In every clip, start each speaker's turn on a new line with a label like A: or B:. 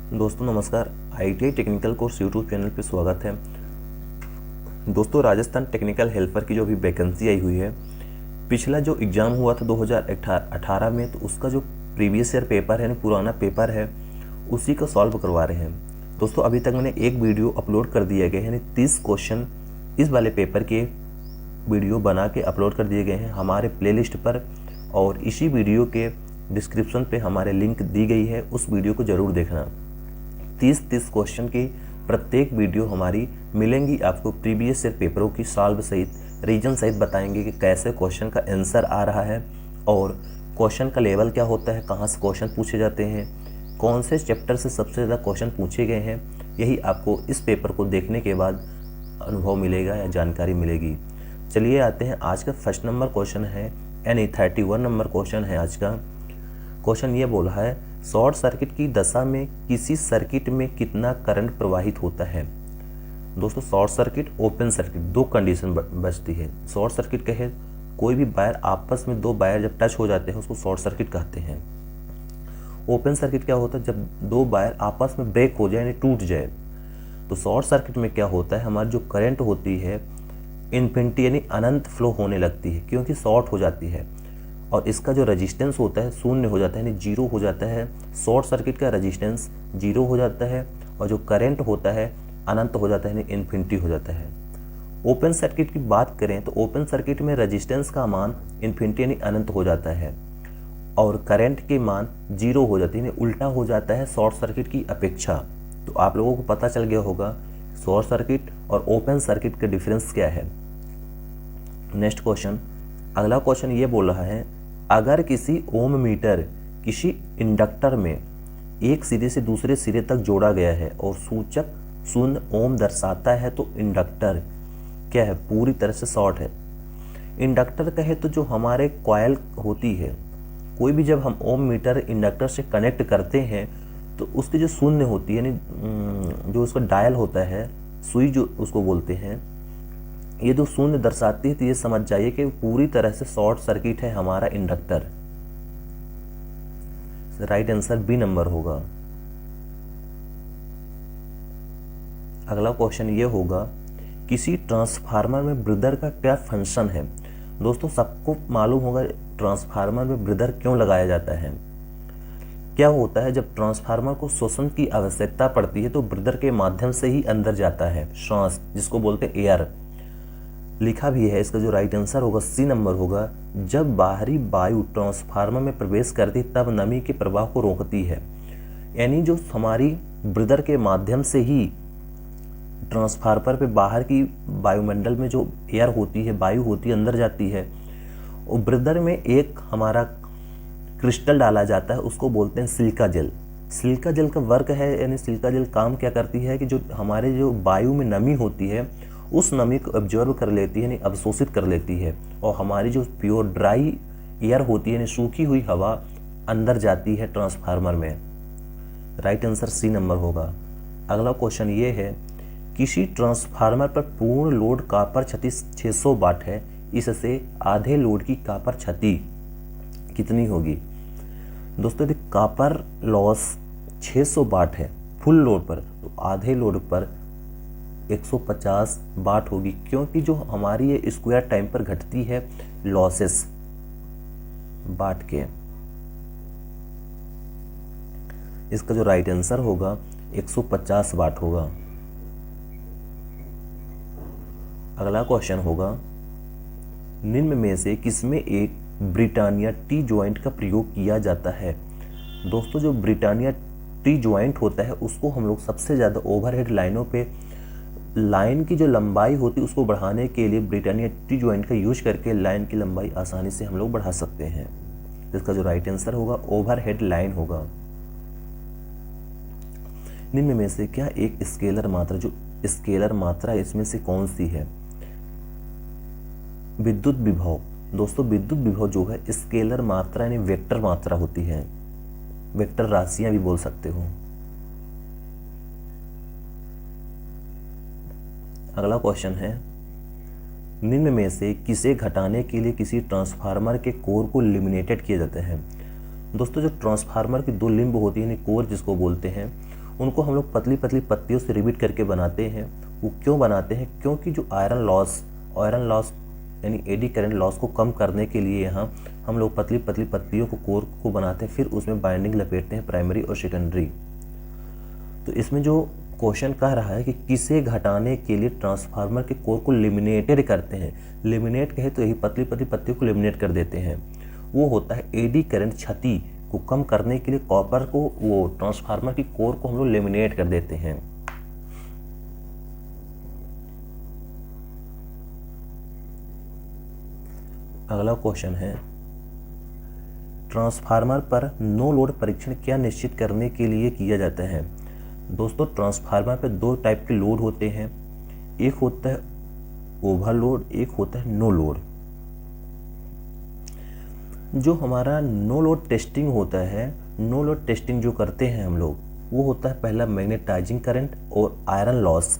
A: दोस्तों नमस्कार। ITI technical course YouTube channel पे स्वागत है। दोस्तों राजस्थान टेक्निकल हेल्पर की जो अभी वैकेंसी आई हुई है, पिछला जो एग्ज़ाम हुआ था 2018 में, तो उसका जो प्रीवियस ईयर पेपर है, पुराना पेपर है, उसी को सॉल्व करवा रहे हैं। दोस्तों अभी तक मैंने एक वीडियो अपलोड कर दिया गया है, यानी 30 क्वेश्चन इस वाले पेपर के वीडियो बना के अपलोड कर दिए गए हैं हमारे प्लेलिस्ट पर, और इसी वीडियो के डिस्क्रिप्शन पे हमारे लिंक दी गई है, उस वीडियो को ज़रूर देखना। 30 क्वेश्चन की प्रत्येक वीडियो हमारी मिलेंगी आपको, प्रीवियस ईयर पेपरों की सॉल्व सहित, रीजन सहित बताएंगे कि कैसे क्वेश्चन का आंसर आ रहा है और क्वेश्चन का लेवल क्या होता है, कहाँ से क्वेश्चन पूछे जाते हैं, कौन से चैप्टर से सबसे ज़्यादा क्वेश्चन पूछे गए हैं। यही आपको इस पेपर को देखने के बाद अनुभव मिलेगा या जानकारी मिलेगी। चलिए आते हैं, आज का फर्स्ट नंबर क्वेश्चन है, यानी 31 नंबर क्वेश्चन है आज का। क्वेश्चन ये बोला है, शॉर्ट सर्किट की दशा में किसी सर्किट में कितना करंट प्रवाहित होता है। दोस्तों शॉर्ट सर्किट, ओपन सर्किट, दो कंडीशन बचती है। शॉर्ट सर्किट कहे कोई भी वायर आपस में, दो वायर जब टच हो जाते हैं उसको शॉर्ट सर्किट कहते हैं। ओपन सर्किट क्या होता है, जब दो वायर आपस में ब्रेक हो जाए यानी टूट जाए। तो शॉर्ट सर्किट में क्या होता है, हमारी जो करंट होती है इन्फिनिटी यानी अनंत फ्लो होने लगती है, क्योंकि शॉर्ट हो जाती है, और इसका जो रेजिस्टेंस होता है शून्य हो जाता है, यानी जीरो हो जाता है। शॉर्ट सर्किट का रेजिस्टेंस जीरो हो जाता है और जो करंट होता है अनंत हो जाता है, यानी इन्फिनिटी हो जाता है। ओपन सर्किट की बात करें तो ओपन सर्किट में रेजिस्टेंस का मान इन्फिनिटी यानी अनंत हो जाता है और करंट के मान जीरो हो जाती है, यानी उल्टा हो जाता है शॉर्ट सर्किट की अपेक्षा। तो आप लोगों को पता चल गया होगा शॉर्ट सर्किट और ओपन सर्किट का डिफरेंस क्या है। नेक्स्ट क्वेश्चन, अगला क्वेश्चन ये बोल रहा है, अगर किसी ओम मीटर किसी इंडक्टर में एक सिरे से दूसरे सिरे तक जोड़ा गया है और सूचक शून्य ओम दर्शाता है, तो इंडक्टर क्या है, पूरी तरह से शॉर्ट है। इंडक्टर कहे तो जो हमारे कॉइल होती है, कोई भी जब हम ओम मीटर इंडक्टर से कनेक्ट करते हैं तो उसकी जो शून्य होती है, यानी जो उसका डायल होता है, सुई जो उसको बोलते हैं, ये जो शून्य दर्शाती है, तो ये समझ जाइए कि पूरी तरह से शॉर्ट सर्किट है हमारा inductor. Right answer B number होगा। अगला क्वेश्चन ये होगा, किसी ट्रांसफार्मर में ब्रीदर का क्या फंक्शन है। दोस्तों सबको मालूम होगा ट्रांसफार्मर में ब्रीदर क्यों लगाया जाता है। क्या होता है, जब ट्रांसफार्मर को शोषण की आवश्यकता पड़ती है तो ब्रीदर के माध्यम से ही अंदर जाता है श्वास, जिसको बोलते हैं एयर। लिखा भी है, इसका जो राइट आंसर होगा सी नंबर होगा। जब बाहरी वायु ट्रांसफार्मर में प्रवेश करती तब नमी के प्रवाह को रोकती है, यानी जो हमारी ब्रीदर के माध्यम से ही ट्रांसफार्मर पे बाहर की वायुमंडल में जो एयर होती है, वायु होती है, अंदर जाती है। और ब्रीदर में एक हमारा क्रिस्टल डाला जाता है, उसको बोलते हैं सिलिका जेल। सिलिका जेल का वर्क है, यानी सिलिका जेल काम क्या करती है कि जो हमारे जो वायु में नमी होती है उस नमी को ऑब्जर्व कर लेती है, यानी अवशोषित कर लेती है, और हमारी जो प्योर ड्राई एयर होती है, यानी सूखी हुई हवा, अंदर जाती है ट्रांसफार्मर में। राइट आंसर सी नंबर होगा। अगला क्वेश्चन ये है, किसी ट्रांसफार्मर पर पूर्ण लोड कॉपर क्षति 600 वाट है, इससे आधे लोड की कॉपर क्षति कितनी होगी। दोस्तों यदि कॉपर लॉस 600 वाट है फुल लोड पर, तो आधे लोड पर 150 वाट होगी, क्योंकि जो हमारी ये स्क्वायर टाइम पर घटती है लॉसेस वाट के। इसका जो राइट आंसर होगा 150 वाट होगा। अगला क्वेश्चन होगा, निम्न में से किसमें एक ब्रिटानिया टी ज्वाइंट का प्रयोग किया जाता है। दोस्तों जो ब्रिटानिया टी ज्वाइंट होता है उसको हम लोग सबसे ज़्यादा ओवरहेड लाइनों पे, लाइन की जो लंबाई होती है उसको बढ़ाने के लिए ब्रिटानिया टी ज्वाइंट का यूज करके लाइन की लंबाई आसानी से हम लोग बढ़ा सकते हैं। इसका जो राइट आंसर होगा ओवरहेड लाइन होगा। निम्न में से क्या एक स्केलर मात्रा, जो स्केलर मात्रा इसमें से कौन सी है। विद्युत विभव। दोस्तों विद्युत विभव जो है स्केलर मात्रा यानी वेक्टर मात्रा होती है, वेक्टर राशियां भी बोल सकते हो। अगला क्वेश्चन है, निम्न में से किसे घटाने के लिए किसी ट्रांसफार्मर के कोर को लिमिनेटेड किया जाता है। दोस्तों जो ट्रांसफार्मर की दो लिंब होती है, यानी कोर जिसको बोलते हैं, उनको हम लोग पतली पतली पत्तियों से रिबीट करके बनाते हैं। वो क्यों बनाते हैं? क्योंकि जो आयरन लॉस यानी एडी करंट लॉस को कम करने के लिए यहाँ हम लोग पतली पतली पत्तियों को कोर को बनाते हैं, फिर उसमें बाइंडिंग लपेटते हैं प्राइमरी और सेकेंडरी। तो इसमें जो क्वेश्चन कह रहा है कि किसे घटाने के लिए ट्रांसफार्मर के कोर को लेमिनेटेड करते हैं। लेमिनेट कहे तो यही पतली पतली पत्तियों को लेमिनेट कर देते हैं। वो होता है एडी करंट क्षति को कम करने के लिए कॉपर को, वो ट्रांसफार्मर की कोर को हम लोग लेमिनेट कर देते हैं। अगला क्वेश्चन है, ट्रांसफार्मर पर नो लोड परीक्षण क्या निश्चित करने के लिए किया जाता है? दोस्तों, ट्रांसफार्मर पर दो टाइप के लोड होते हैं, एक होता है ओवरलोड, एक होता है नो लोड। जो हमारा नो लोड टेस्टिंग होता है, नो लोड टेस्टिंग जो करते हैं हम लोग, वो होता है पहला मैग्नेटाइजिंग करंट और आयरन लॉस।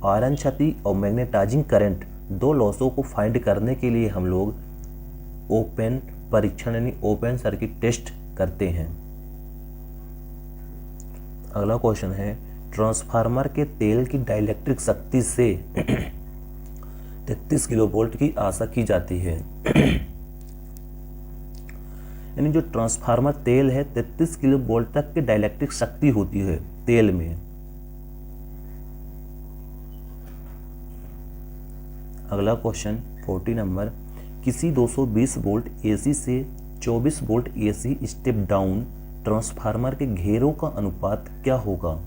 A: आयरन क्षति और मैग्नेटाइजिंग करंट दो लॉसों को फाइंड करने के लिए हम लोग ओपन परीक्षण यानी ओपन सर्किट टेस्ट करते हैं। अगला क्वेश्चन है, ट्रांसफार्मर के तेल की डाइलेक्ट्रिक शक्ति से 33 किलोवोल्ट की आशा की जाती है। यानी जो ट्रांसफार्मर तेल है 33 किलोवोल्ट तक की डाइलेक्ट्रिक शक्ति होती है तेल में। अगला क्वेश्चन 40 नंबर, किसी 220 वोल्ट एसी से 24 volt AC step down transformer के घेरों का अनुपात क्या होगा?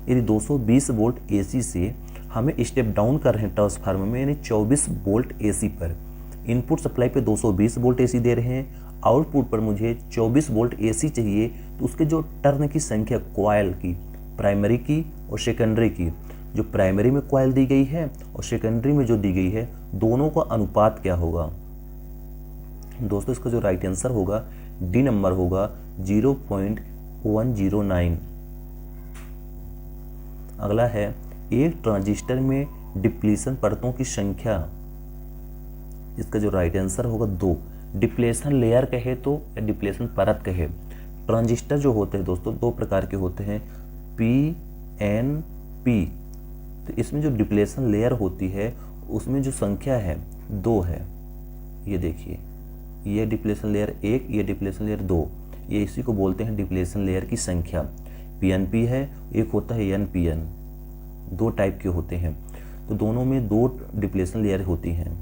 A: यदि 220 वोल्ट एसी से हमें स्टेप डाउन कर रहे हैं ट्रांसफार्मर में, यानी 24 वोल्ट एसी पर इनपुट सप्लाई पे 220 वोल्ट एसी दे रहे हैं, आउटपुट पर मुझे 24 वोल्ट एसी चाहिए, तो उसके जो टर्न की संख्या कॉइल की, प्राइमरी की और सेकेंडरी की, जो प्राइमरी में कॉइल दी गई है और सेकेंडरी में जो दी गई है, दोनों का अनुपात क्या होगा? दोस्तों, इसका जो राइट आंसर होगा डी नंबर होगा 0.109। अगला है, एक ट्रांजिस्टर में डिप्लीशन परतों की संख्या। इसका जो राइट आंसर होगा 2। डिप्लेशन लेयर कहे तो या डिप्लेशन परत कहे, ट्रांजिस्टर जो होते हैं दोस्तों दो प्रकार के होते हैं, PNP। तो इसमें जो डिप्लेशन लेयर होती है उसमें जो संख्या है 2 है। ये देखिए, ये डिप्लेशन लेयर 1, ये डिप्लेशन लेयर 2, ये इसी को बोलते हैं डिप्लेशन लेयर की संख्या। PNP है, एक होता है NPN। दो टाइप के होते हैं, तो दोनों में 2 डिप्लेशन लेयर होती हैं।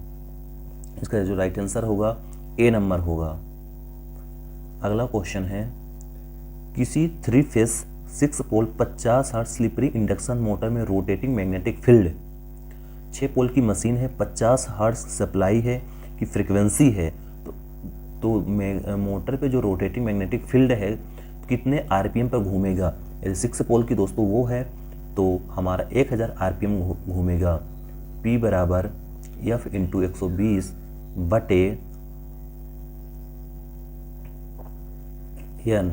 A: इसका जो राइट आंसर होगा ए नंबर होगा। अगला क्वेश्चन है, किसी 3 फेज 6 पोल 50 hertz slip ring induction motor में रोटेटिंग मैग्नेटिक फील्ड, 6 पोल की मशीन है, 50 हर्ट्ज सप्लाई है की फ्रीक्वेंसी है, तो मोटर पे जो रोटेटिंग मैग्नेटिक फील्ड है कितने आरपीएम पर घूमेगा? यदि 6 पोल की दोस्तों वो है तो हमारा 1000 आरपीएम घूमेगा। P बराबर F इंटू 120 बटे N।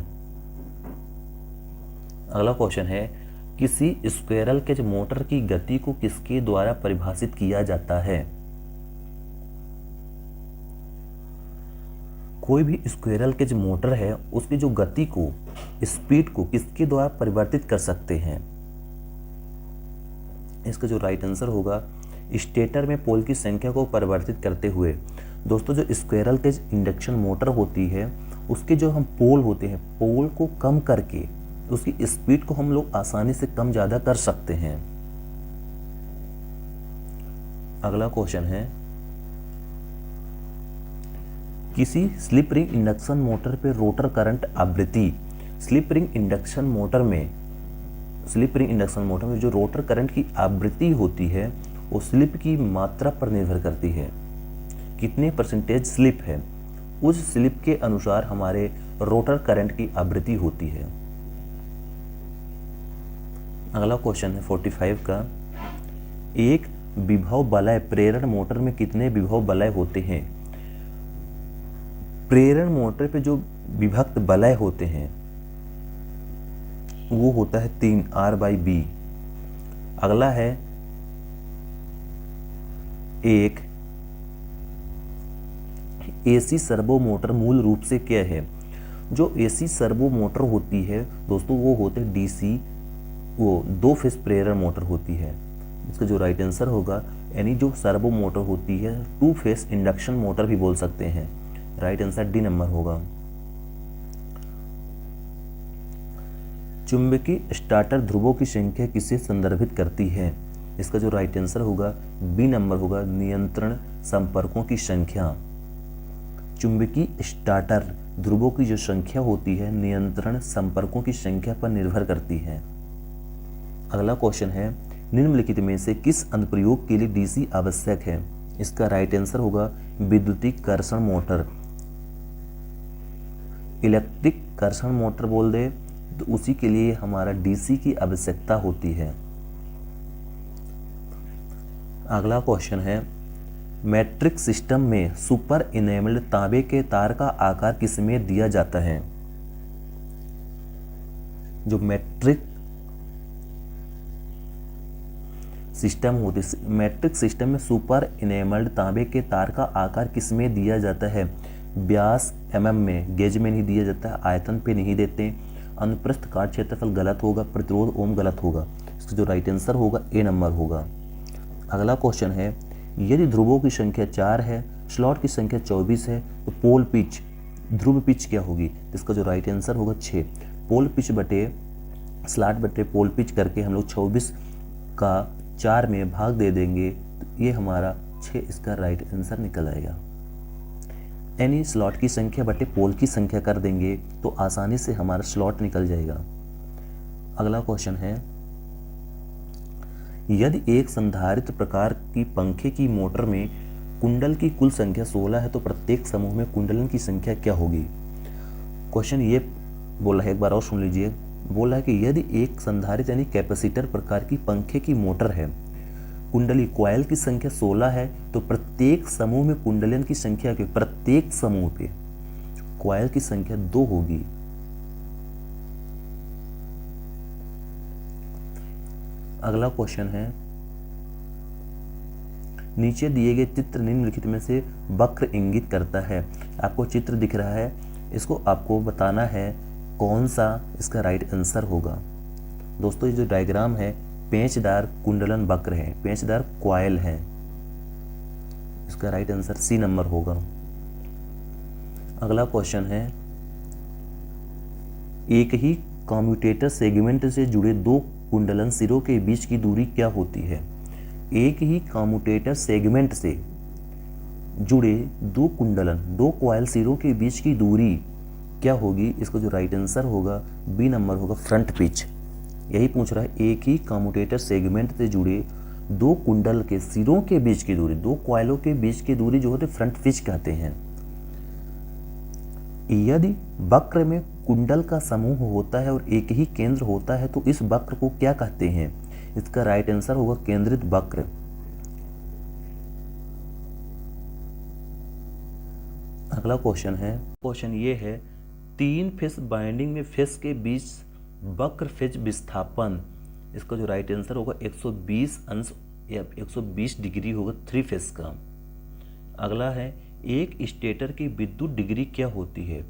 A: अगला क्वेश्चन है, किसी स्क्विरल केज मोटर की गति को किसके द्वारा परिभाषित किया जाता है? कोई भी स्क्विरल केज मोटर है उसकी जो गति को, स्पीड को किसके द्वारा परिवर्तित कर सकते हैं? इसका जो राइट आंसर होगा स्टेटर में पोल की संख्या को परिवर्तित करते हुए। दोस्तों, जो स्क्विरल केज इंडक्शन मोटर होती है उसके जो हम पोल होते हैं, पोल को कम करके उसकी स्पीड को हम लोग आसानी से कम ज़्यादा कर सकते हैं। अगला क्वेश्चन है, किसी स्लिप रिंग इंडक्शन मोटर पे रोटर करंट आवृत्ति। स्लिप रिंग इंडक्शन मोटर में जो रोटर करंट की आवृत्ति होती है वो स्लिप की मात्रा पर निर्भर करती है, कितने परसेंटेज स्लिप है, उस स्लिप के अनुसार हमारे रोटर करंट की आवृत्ति होती है। अगला क्वेश्चन है 45 का, एक विभव वलय प्रेरण मोटर में कितने विभव वलय होते हैं? प्रेरण मोटर पे जो विभक्त वलय होते हैं वो होता है 3 R/B। अगला है, एक एसी सर्वो मोटर मूल रूप से क्या है? जो एसी सर्वो मोटर होती है दोस्तों वो होते हैं डीसी, वो 2 फेस प्रेरण मोटर होती है। इसका जो राइट आंसर होगा, यानी जो सर्वो मोटर होती है 2 फेस इंडक्शन मोटर भी बोल सकते हैं। राइट आंसर डी नंबर होगा। चुंबकीय स्टार्टर ध्रुवों की संख्या किसे संदर्भित करती है? इसका जो राइट आंसर होगा बी नंबर होगा, नियंत्रण संपर्कों की संख्या। चुंबकीय स्टार्टर ध्रुवों की जो संख्या होती है नियंत्रण संपर्कों की संख्या पर निर्भर करती है। अगला क्वेश्चन है, निम्नलिखित में से किस अनुप्रयोग के लिए डीसी आवश्यक है? इसका राइट आंसर होगा विद्युतीय कर्षण मोटर। इलेक्ट्रिक कर्षण मोटर बोल दे तो उसी के लिए हमारा डीसी की आवश्यकता होती है। अगला क्वेश्चन है, मैट्रिक सिस्टम में सुपर इनेबल्ड तांबे के तार का आकार किसमें दिया जाता है? जो मैट्रिक सिस्टम होती है, मैट्रिक सिस्टम में सुपर इनेबल्ड तांबे के तार का आकार किसमें दिया जाता है? व्यास mm में, गेज में नहीं दिया जाता है, आयतन पे नहीं देते, अनुप्रस्थ काट क्षेत्रफल गलत होगा, प्रतिरोध ओम गलत होगा। इसका जो राइट आंसर होगा ए नंबर होगा। अगला क्वेश्चन है, यदि ध्रुवों की संख्या 4 है, स्लॉट की संख्या 24 है, तो पोल पिच, ध्रुव पिच क्या होगी? इसका जो राइट आंसर होगा 6। पोल पिच बटे स्लॉट बटे पोल पिच करके हम लोग 24 का 4 में भाग दे देंगे तो ये हमारा 6 इसका राइट आंसर निकल आएगा। यानी स्लॉट की संख्या बटे पोल की संख्या कर देंगे तो आसानी से हमारा स्लॉट निकल जाएगा। अगला क्वेश्चन है, यदि एक संधारित्र प्रकार की पंखे की मोटर में कुंडल की कुल संख्या 16 है तो प्रत्येक समूह में कुंडलन की संख्या क्या होगी? क्वेश्चन ये बोला है, एक बार और सुन लीजिए। बोला है कि यदि एक संधारित्र यानी कैपेसिटर प्रकार की पंखे की मोटर है, कुंडली कॉइल की संख्या 16 है तो प्रत्येक समूह में कुंडलन की संख्या के प्रत्येक समूह पे कॉइल की संख्या 2 होगी। अगला क्वेश्चन है, नीचे दिए गए चित्र निम्नलिखित में से वक्र इंगित करता है। आपको चित्र दिख रहा है, इसको आपको बताना है कौन सा इसका राइट आंसर होगा। दोस्तों ये जो डायग्राम है पेंचदार कुंडलन वक्र है, पेंचदार कॉइल है। इसका राइट आंसर सी नंबर होगा। अगला क्वेश्चन है, एक ही कम्यूटेटर सेगमेंट से जुड़े 2 कुंडलन सिरों के बीच की दूरी क्या होती है? एक ही कम्यूटेटर सेगमेंट से जुड़े 2 कुंडलन, 2 कॉइल सिरों के बीच की दूरी क्या होगी? इसका जो राइट आंसर होगा बी नंबर होगा, फ्रंट पिच। यही पूछ रहा है, एक ही कम्यूटेटर सेगमेंट से जुड़े 2 कुंडल के सिरों के बीच की दूरी, 2 कॉइलों के बीच की दूरी जो होती है फ्रंट पिच कहते हैं। यदि वक्र में कुंडल का समूह होता है और एक ही केंद्र होता है तो इस वक्र को क्या कहते हैं? इसका राइट आंसर होगा केंद्रित वक्र। अगला क्वेश्चन है, क्वेश्चन ये है, 3 फेस बाइंडिंग में फेस के बीच वक्र फेज विस्थापन, इसका जो राइट आंसर होगा 120 अंश या 120 डिग्री होगा 3 फेस का। अगला है, एक स्टेटर की विद्युत डिग्री क्या होती है?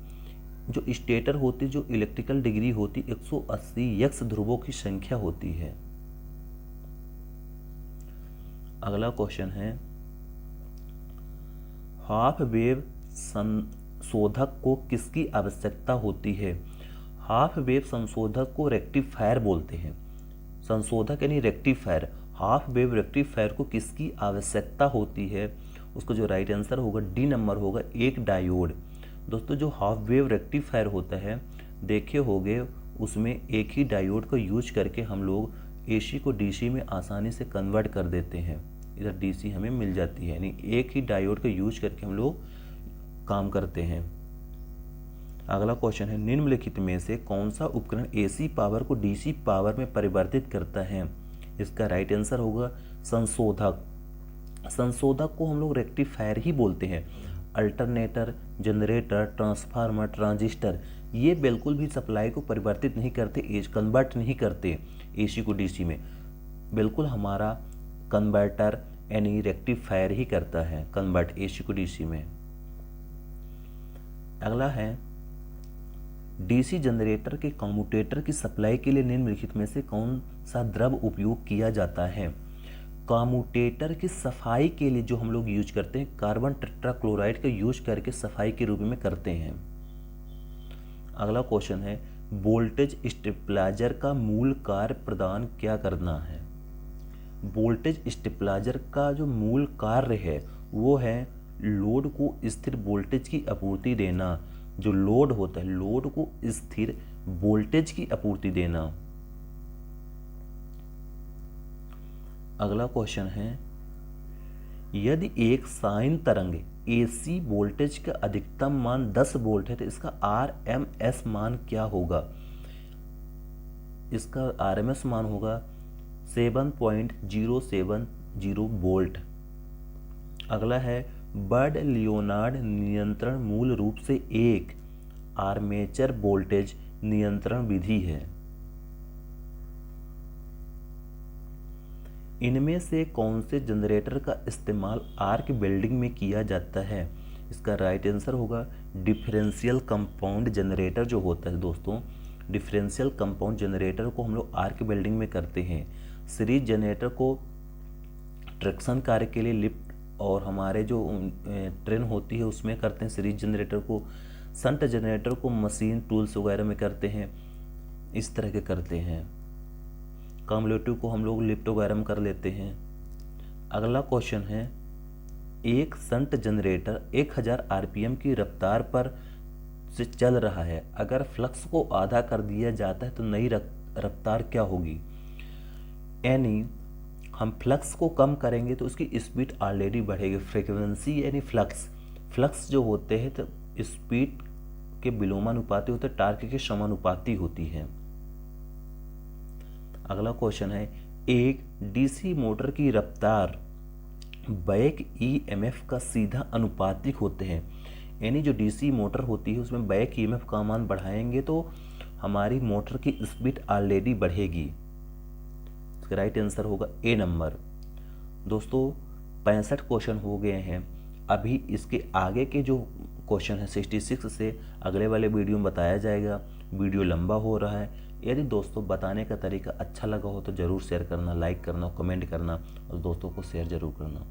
A: जो स्टेटर होती है, जो इलेक्ट्रिकल डिग्री होती 180 यक्स ध्रुवों की संख्या होती है। अगला क्वेश्चन है, हाफ वेव संशोधक को किसकी आवश्यकता होती है? हाफ वेव संशोधक को रेक्टिफायर बोलते हैं। संशोधक यानी रेक्टिफायर, हाफ वेव रेक्टिफायर को किसकी आवश्यकता होती है? उसका जो राइट आंसर होगा डी नंबर होगा, एक डायोड। दोस्तों जो हाफ वेव रेक्टिफायर होता है देखे होंगे, उसमें एक ही डायोड को यूज करके हम लोग एसी को डीसी में आसानी से कन्वर्ट कर देते हैं। इधर डीसी हमें मिल जाती है, यानी एक ही डायोड को यूज करके हम लोग काम करते हैं। अगला क्वेश्चन है, निम्नलिखित में से कौन सा उपकरण एसी पावर को डीसी पावर में परिवर्तित करता है? इसका राइट आंसर होगा संशोधक। संशोधक को हम लोग रेक्टिफायर ही बोलते हैं। अल्टरनेटर, जनरेटर, ट्रांसफार्मर, ट्रांजिस्टर ये बिल्कुल भी सप्लाई को परिवर्तित नहीं करते, कन्वर्ट नहीं करते एसी को डीसी में। बिल्कुल हमारा कन्वर्टर यानी रेक्टिफायर ही करता है कन्वर्ट एसी को डीसी में। अगला है, डीसी जनरेटर के कम्यूटेटर की सप्लाई के लिए निम्नलिखित में से कौन सा द्रव उपयोग किया जाता है? कम्यूटेटर की सफाई के लिए जो हम लोग यूज करते हैं, कार्बन टेट्राक्लोराइड का यूज करके सफाई के रूप में करते हैं। अगला क्वेश्चन है, वोल्टेज स्टेबलाइजर का मूल कार्य प्रदान क्या करना है? वोल्टेज स्टेबलाइजर का जो मूल कार्य है वो है लोड को स्थिर वोल्टेज की आपूर्ति देना। जो लोड होता है, लोड को स्थिर वोल्टेज की आपूर्ति देना। अगला क्वेश्चन है, यदि एक साइन तरंग एसी वोल्टेज का अधिकतम मान 10 वोल्ट है तो इसका आरएमएस मान क्या होगा? इसका आरएमएस मान होगा 7.070 वोल्ट। अगला है, बर्ड लियोनार्ड नियंत्रण मूल रूप से एक आर्मेचर वोल्टेज नियंत्रण विधि है। इनमें से कौन से जनरेटर का इस्तेमाल आर्क वेल्डिंग में किया जाता है? इसका राइट आंसर होगा डिफरेंशियल कंपाउंड जनरेटर जो होता है दोस्तों। डिफरेंशियल कंपाउंड जनरेटर को हम लोग आर्क वेल्डिंग में करते हैं। सीरीज जनरेटर को ट्रैक्शन कार्य के लिए लिफ्ट और हमारे जो ट्रेन होती है उसमें करते हैं सीरीज जनरेटर को। शंट जनरेटर को मशीन टूल्स वगैरह में करते हैं, इस तरह के करते हैं। कम्युलेटिव को हम लोग लिफ्ट वगैरह में कर लेते हैं। अगला क्वेश्चन है, एक शंट जनरेटर 1000 आरपीएम की रफ्तार पर से चल रहा है, अगर फ्लक्स को आधा कर दिया जाता है तो नई रफ्तार क्या होगी? यानी हम फ्लक्स को कम करेंगे तो उसकी स्पीड ऑलरेडी बढ़ेगी। फ्रीक्वेंसी यानी फ्लक्स जो होते हैं तो स्पीड के विलोमानुपाती होते हैं, टार्क के समानुपाती होती है। अगला क्वेश्चन है, एक डीसी मोटर की रफ्तार बैक ईएमएफ का सीधा अनुपातिक होते हैं। यानी जो डीसी मोटर होती है उसमें बैक ईएमएफ का मान बढ़ाएंगे तो हमारी मोटर की स्पीड ऑलरेडी बढ़ेगी। इसका राइट आंसर होगा ए नंबर। दोस्तों 65 क्वेश्चन हो गए हैं। अभी इसके आगे के जो क्वेश्चन है 66 से अगले वाले वीडियो में बताया जाएगा। वीडियो लंबा हो रहा है। यदि दोस्तों बताने का तरीका अच्छा लगा हो तो ज़रूर शेयर करना, लाइक करना, कमेंट करना और दोस्तों को शेयर ज़रूर करना।